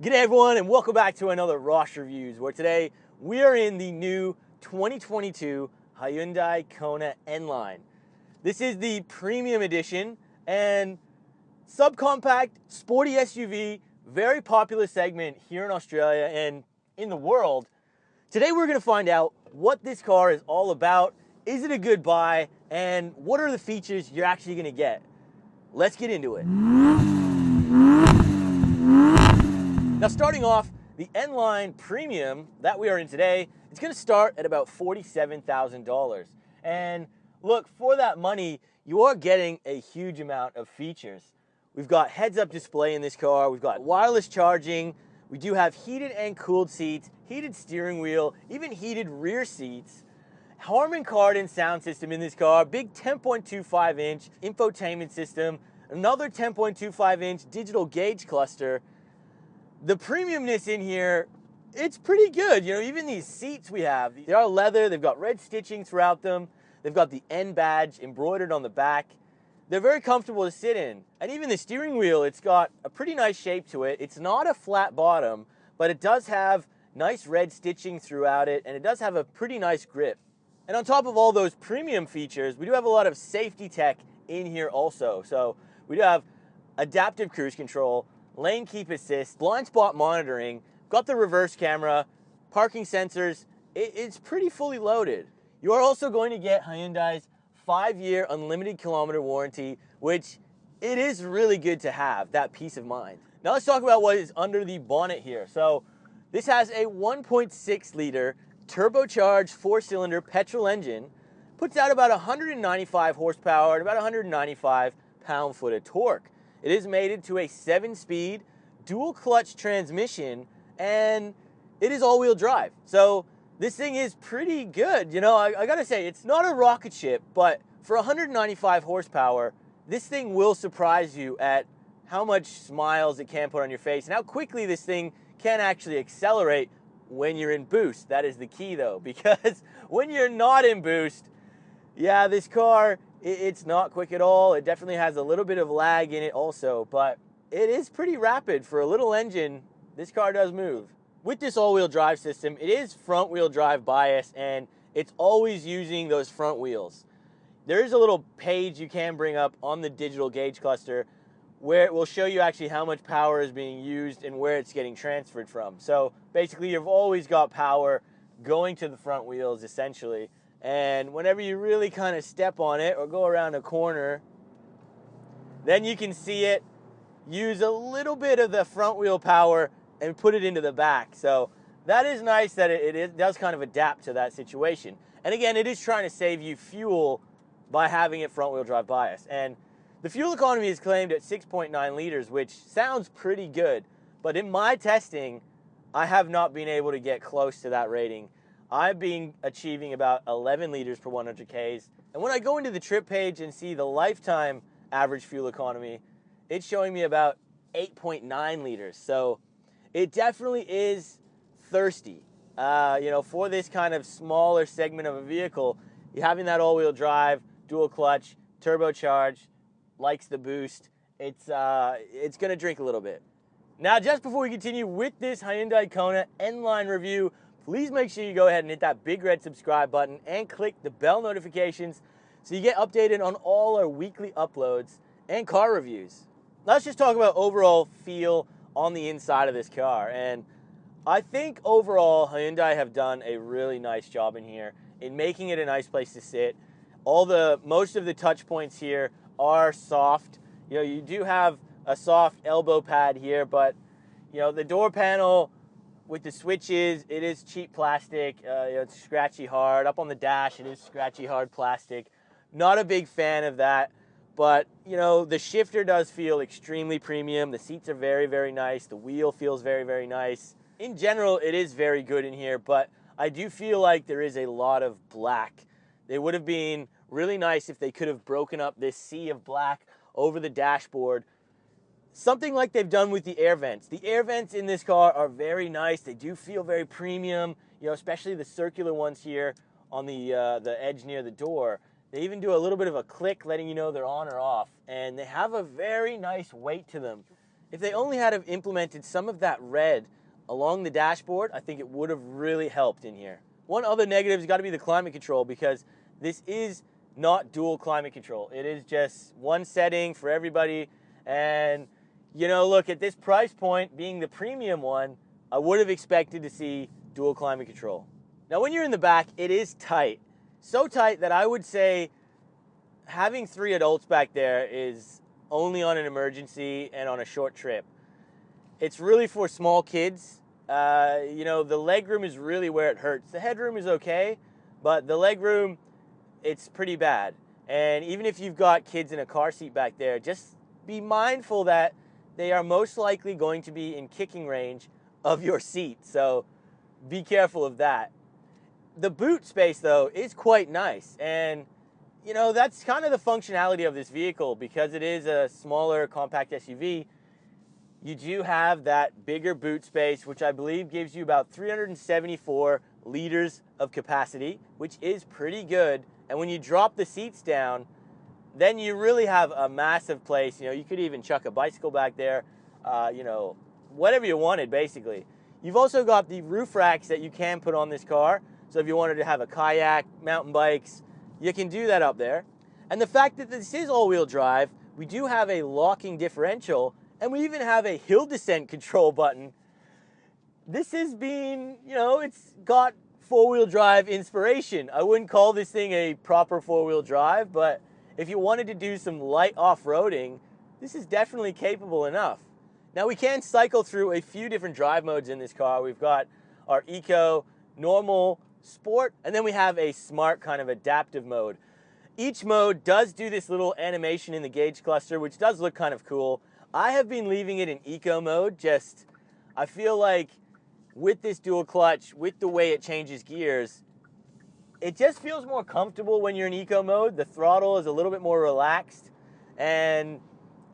G'day everyone and welcome back to another Rosh Reviews, where today we are in the new 2022 Hyundai Kona N line. This is the premium edition and subcompact sporty SUV, very popular segment here in Australia and in the world. Today we're going to find out what this car is all about, is it a good buy, and what are the features you're actually going to get. Let's get into it. Now starting off, the N-Line Premium that we are in today, it's going to start at about $47,000. And look, for that money, you are getting a huge amount of features. We've got heads-up display in this car, we've got wireless charging, we do have heated and cooled seats, heated steering wheel, even heated rear seats, Harman Kardon sound system in this car, big 10.25-inch infotainment system, another 10.25-inch digital gauge cluster. The premiumness in here, it's pretty good. You know, even these seats we have, they are leather, they've got red stitching throughout them, they've got the N badge embroidered on the back. They're very comfortable to sit in. And even the steering wheel, it's got a pretty nice shape to it. It's not a flat bottom, but it does have nice red stitching throughout it, and it does have a pretty nice grip. And on top of all those premium features, we do have a lot of safety tech in here also. So we do have adaptive cruise control, lane keep assist, blind spot monitoring, got the reverse camera, parking sensors. It's pretty fully loaded. You are also going to get Hyundai's 5-year unlimited kilometer warranty, which it is really good to have, that peace of mind. Now let's talk about what is under the bonnet here. So this has a 1.6 liter turbocharged 4-cylinder petrol engine, puts out about 195 horsepower and about 195 pound-foot of torque. It is mated to a 7-speed dual clutch transmission, and it is all-wheel drive. So this thing is pretty good. You know, I gotta say, it's not a rocket ship, but for 195 horsepower, this thing will surprise you at how much smiles it can put on your face and how quickly this thing can actually accelerate when you're in boost. That is the key though, because when you're not in boost, yeah, this car, it's not quick at all. It definitely has a little bit of lag in it also, but it is pretty rapid. For a little engine, this car does move. With this all-wheel drive system, it is front-wheel drive bias, and it's always using those front wheels. There is a little page you can bring up on the digital gauge cluster where it will show you actually how much power is being used and where it's getting transferred from. So basically, you've always got power going to the front wheels, essentially. And whenever you really kind of step on it or go around a corner, then you can see it use a little bit of the front wheel power and put it into the back. So that is nice that it does kind of adapt to that situation. And again, it is trying to save you fuel by having it front wheel drive bias. And the fuel economy is claimed at 6.9 liters, which sounds pretty good. But in my testing, I have not been able to get close to that rating. I've been achieving about 11 liters per 100 Ks. And when I go into the trip page and see the lifetime average fuel economy, it's showing me about 8.9 liters. So it definitely is thirsty. You know, for this kind of smaller segment of a vehicle, having that all-wheel drive, dual clutch, turbocharged, likes the boost, it's going to drink a little bit. Now, just before we continue with this Hyundai Kona N-Line review, please make sure you go ahead and hit that big red subscribe button and click the bell notifications so you get updated on all our weekly uploads and car reviews. Let's just talk about overall feel on the inside of this car. And I think overall Hyundai have done a really nice job in here in making it a nice place to sit. Most of the touch points here are soft. You know, you do have a soft elbow pad here, but you know, the door panel with the switches, it is cheap plastic. You know, it's scratchy hard. Up on the dash, it is scratchy hard plastic. Not a big fan of that, but you know, the shifter does feel extremely premium. The seats are very, very nice. The wheel feels very, very nice. In general, it is very good in here, but I do feel like there is a lot of black. It would have been really nice if they could have broken up this sea of black over the dashboard. Something like they've done with the air vents. The air vents in this car are very nice. They do feel very premium, you know, especially the circular ones here on the edge near the door. They even do a little bit of a click letting you know they're on or off, and they have a very nice weight to them. If they only had have implemented some of that red along the dashboard, I think it would have really helped in here. One other negative has got to be the climate control, because this is not dual climate control. It is just one setting for everybody. And, you know, look, at this price point, being the premium one, I would have expected to see dual climate control. Now, when you're in the back, it is tight. So tight that I would say having 3 adults back there is only on an emergency and on a short trip. It's really for small kids. You know, the legroom is really where it hurts. The headroom is okay, but the legroom, it's pretty bad. And even if you've got kids in a car seat back there, just be mindful that they are most likely going to be in kicking range of your seat. So be careful of that. The boot space, though, is quite nice. And, you know, that's kind of the functionality of this vehicle. Because it is a smaller compact SUV, you do have that bigger boot space, which I believe gives you about 374 liters of capacity, which is pretty good. And when you drop the seats down, then you really have a massive place. You know, you could even chuck a bicycle back there, you know, whatever you wanted, basically. You've also got the roof racks that you can put on this car. So if you wanted to have a kayak, mountain bikes, you can do that up there. And the fact that this is all-wheel drive, we do have a locking differential, and we even have a hill descent control button. This has been, you know, it's got four-wheel drive inspiration. I wouldn't call this thing a proper four-wheel drive, but if you wanted to do some light off-roading, this is definitely capable enough. Now, we can cycle through a few different drive modes in this car. We've got our Eco, Normal, Sport, and then we have a Smart kind of adaptive mode. Each mode does do this little animation in the gauge cluster, which does look kind of cool. I have been leaving it in Eco mode. Just, I feel like with this dual clutch, with the way it changes gears, it just feels more comfortable when you're in Eco mode. The throttle is a little bit more relaxed, and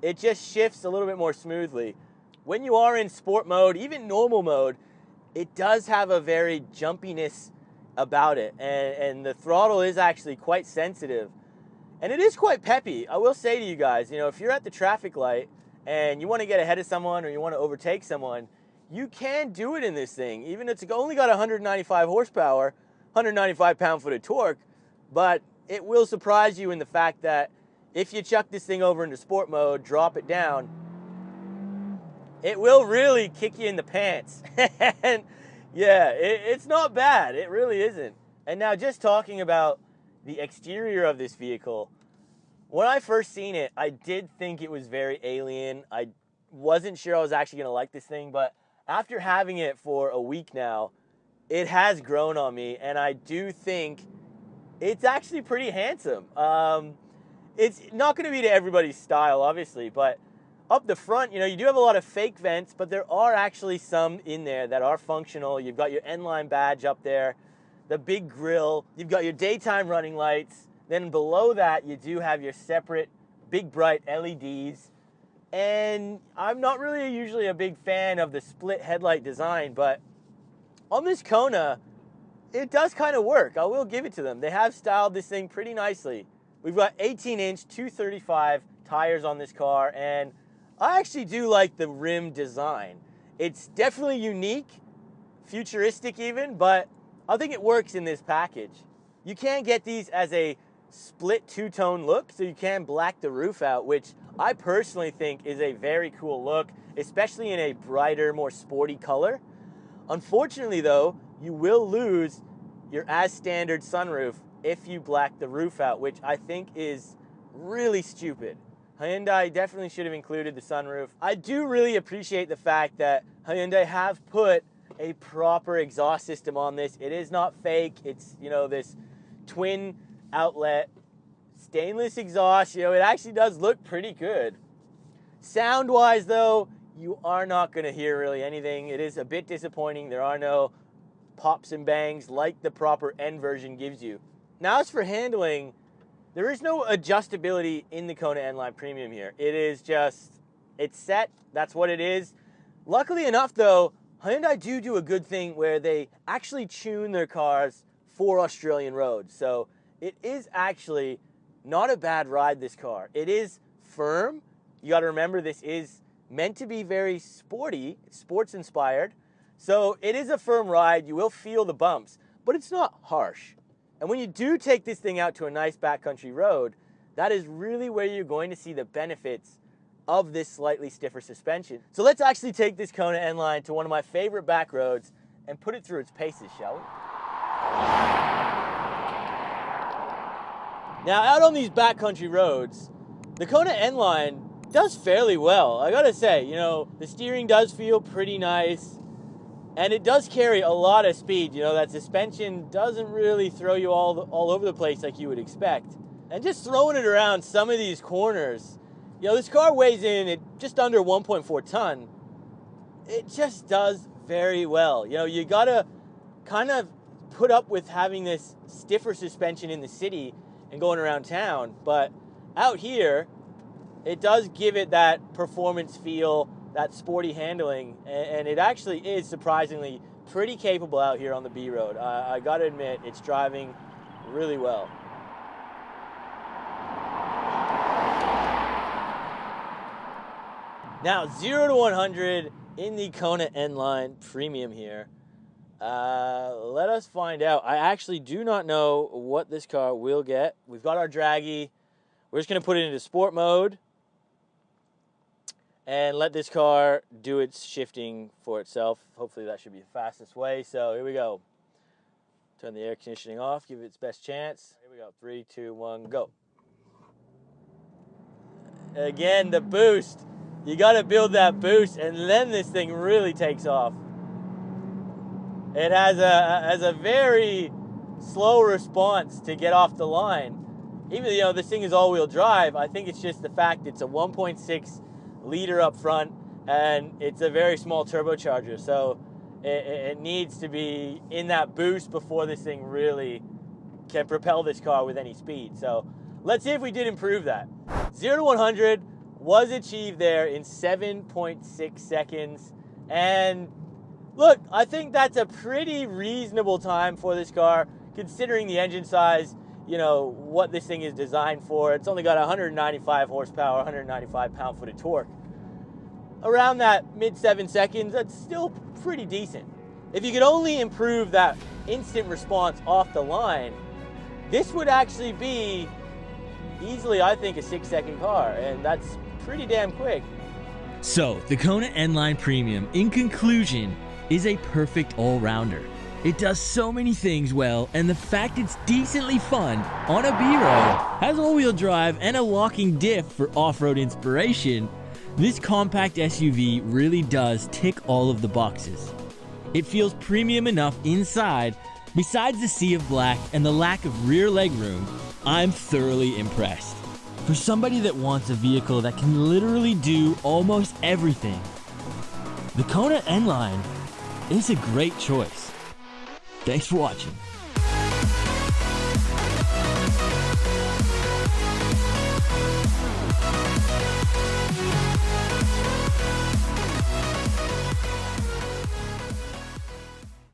it just shifts a little bit more smoothly. When you are in Sport mode, even Normal mode, it does have a very jumpiness about it, and the throttle is actually quite sensitive, and it is quite peppy. I will say to you guys, you know, if you're at the traffic light and you want to get ahead of someone or you want to overtake someone, you can do it in this thing. Even it's only got 195 horsepower, 195 pound-foot of torque, but it will surprise you in the fact that if you chuck this thing over into Sport mode, drop it down, it will really kick you in the pants. And yeah, it's not bad. It really isn't. And now, just talking about the exterior of this vehicle, when I first seen it, I did think it was very alien. I wasn't sure I was actually going to like this thing, but after having it for a week now, it has grown on me, and I do think it's actually pretty handsome. It's not going to be to everybody's style, obviously, but up the front, you know, you do have a lot of fake vents, but there are actually some in there that are functional. You've got your N-line badge up there, the big grille, you've got your daytime running lights. Then below that, you do have your separate big bright LEDs. And I'm not really usually a big fan of the split headlight design, but on this Kona, it does kind of work. I will give it to them. They have styled this thing pretty nicely. We've got 18-inch 235 tires on this car, and I actually do like the rim design. It's definitely unique, futuristic even, but I think it works in this package. You can get these as a split two-tone look, so you can black the roof out, which I personally think is a very cool look, especially in a brighter, more sporty color. Unfortunately, though, you will lose your as-standard sunroof if you black the roof out, which I think is really stupid. Hyundai definitely should have included the sunroof. I do really appreciate the fact that Hyundai have put a proper exhaust system on this. It is not fake. It's, you know, this twin outlet stainless exhaust. You know, it actually does look pretty good. Sound-wise, though, you are not going to hear really anything. It is a bit disappointing. There are no pops and bangs like the proper N version gives you. Now, as for handling, there is no adjustability in the Kona N Line Premium here. It is just, it's set, that's what it is. Luckily enough, though, Hyundai do a good thing where they actually tune their cars for Australian roads. So it is actually not a bad ride, this car. It is firm. You got to remember, this is meant to be very sporty, sports inspired. So it is a firm ride. You will feel the bumps, but it's not harsh. And when you do take this thing out to a nice backcountry road, that is really where you're going to see the benefits of this slightly stiffer suspension. So let's actually take this Kona N line to one of my favorite back roads and put it through its paces, shall we? Now, out on these backcountry roads, the Kona N line does fairly well. I gotta say, you know, the steering does feel pretty nice, and it does carry a lot of speed. You know, that suspension doesn't really throw you all over the place like you would expect. And just throwing it around some of these corners, you know, this car weighs in at just under 1.4 ton. It just does very well. You know, you gotta kind of put up with having this stiffer suspension in the city and going around town, but out here, it does give it that performance feel, that sporty handling, and it actually is surprisingly pretty capable out here on the B road. I gotta admit, it's driving really well. Now, 0 to 100 in the Kona N line premium here. Let us find out. I actually do not know what this car will get. We've got our draggy. We're just going to put it into sport mode and let this car do its shifting for itself. Hopefully that should be the fastest way. So here we go. Turn the air conditioning off, give it its best chance. Here we go. 3, 2, 1, go. Again, the boost. You got to build that boost, and then this thing really takes off. It has a very slow response to get off the line. Even though this thing is all-wheel drive, I think it's just the fact it's a 1.6 liter up front, and it's a very small turbocharger. So it needs to be in that boost before this thing really can propel this car with any speed. So let's see if we did improve that. 0 to 100 was achieved there in 7.6 seconds. And look, I think that's a pretty reasonable time for this car, considering the engine size, you know, what this thing is designed for. It's only got 195 horsepower, 195 pound-foot of torque. Around that mid-7 seconds, that's still pretty decent. If you could only improve that instant response off the line, this would actually be easily, I think, a 6-second car, and that's pretty damn quick. So, the Kona N line premium, in conclusion, is a perfect all-rounder. It does so many things well, and the fact it's decently fun on a B-road, has all-wheel drive and a locking diff for off-road inspiration, this compact SUV really does tick all of the boxes. It feels premium enough inside. Besides the sea of black and the lack of rear legroom, I'm thoroughly impressed. For somebody that wants a vehicle that can literally do almost everything, the Kona N line is a great choice. Thanks for watching.